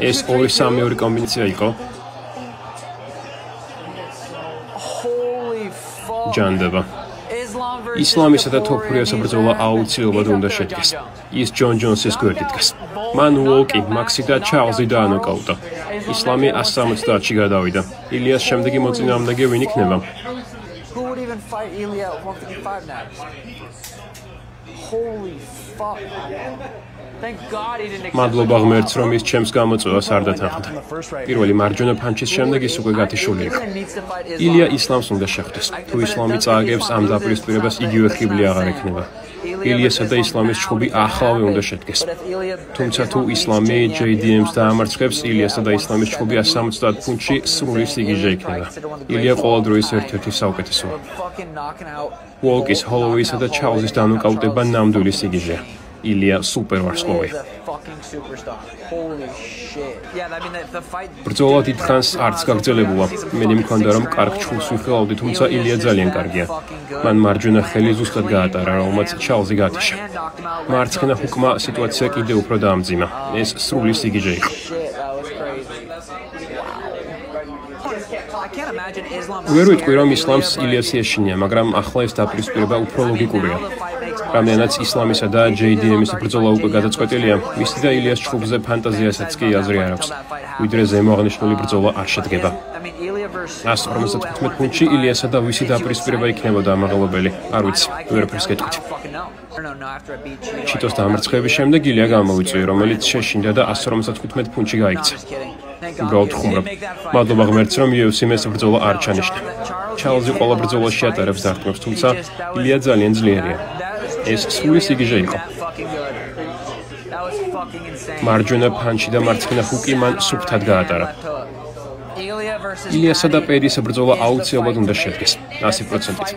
ეს 2-3-2 კომბინაცია იყო. ჯანდება. ისლამისა და თოფურიას ბრძოლა აუცილებლად უნდა შედგეს. ის ჯონ ჯონსის გვერდით დგას. მან უოკი, მაქსი და ჩარლზი დაანოკაუტა. ისლამი 170-ში გადავიდა. ილიას შემდეგი მოწინააღმდეგე ვინ იქნება? მადლობა ღმერთს, რომ ის ჩემს გამოწვევას არ დათანხმდა. პირველი მარჯვენა ფანჩის შემდეგ ის უკვე გათიშული იყო. ილია ისლამს უნდა შეხვდეს. თუ ისლამი წააგებს ამ დაპირისპირებას, იგივე ხიბლი აღარ ექნება. ილიასა და ისლამის ჩხუბი ახალვე უნდა შედგეს. თუმცა თუ ისლამი JDM-ს დაამარცხებს, ილიასა და ისლამის ჩხუბი 170 ფუნტში სრული სიგიჟე იქნება. ილია ყოველდროის ერთ-ერთი საუკეთესოა. უოლკის, ჰოლოვეისა და ჩარლზის დანოკაუტება ნამდვილი სიგიჟეა. ილია სუპერ ვარსკვლავია. ბრძოლა დიდხანს არც გაგრძელებულა. მე მქონდა რომ კარგ ჩხუბს ვიხილავდი, თუმცა ილია ძალიან კარგია. მან მარჯვენა ხელი ზუსტად გაატარა, რომელმაც ჩარლზი გათიშა. მარცხენა ჰუკმა სიტუაცია კიდევ უფრო დაამძიმა. ეს სრული სიგიჟე იყო. ვერ ვიტყვი რომ ისლამს ილიას ეშინია, მაგრამ ახლა ეს დაპირისპირება უფრო ლოგიკურია. რამდენიც ისლამისა და JDM-ის ბრძოლა უკვე გადაწყვეტილია, მისი და ილიას ჩხუბზე ფანტაზიასაც კი აზრი არ აქვს. ვიდრე ზემოაღნიშნული ბრძოლა არ შედგება. 155 ფუნტში ილიასა და ვისი დაპირისპირება იქნებოდა ამაღლებელი? არ ვიცი, ვერაფერს გეტყვით. ჩიტოს დამარცხების შემდეგ ილია გამოვიწვია, რომელიც შეშინდა და 155 ფუნტში გაიქცა. უბრალოდ ხუმრობ. მადლობა ღმერთს, რომ UFC-მ ეს ბრძოლა არ ჩანიშნა. ჩარლზი ყველა ბრძოლაში ატარებს დარტყმებს, თუმცა ილია ძალიან ძლიერია. ეს სრული სიგიჟე იყო. მარჯვენა ფანჩი და მარცხენა ჰუკი მან სუფთად გაატარა. ილიასა და პედის ბრძოლა აუცილებლად უნდა შედგეს 100%-ით.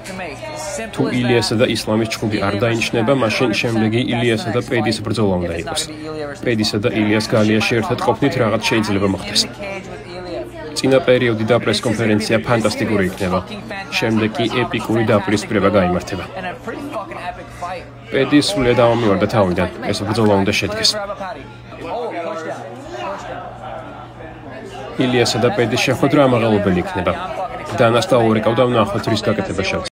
თუ ილიასა და ისლამის ჩხუბი არ დაინიშნება, მაშინ შემდეგი ილიასა და პედის ბრძოლა უნდა იყოს. პედისა და ილიას გალიაში ერთად ყოფნით რაღაც შეიძლება მოხდეს. წინა პერიოდი და პრესკონფერენცია ფანტასტიკური იქნება. შემდეგ კი ეპიკური დაპირისპირება გაიმართება. პედი სრულიად ამომივარდა თავიდან. ეს ბრძოლა უნდა შედგეს. ილიასა და პედის შეხვედრა ამაღლებელი იქნება. დანას და ორეკავდა ვნახოთ რის გაკეთება შეუძლია.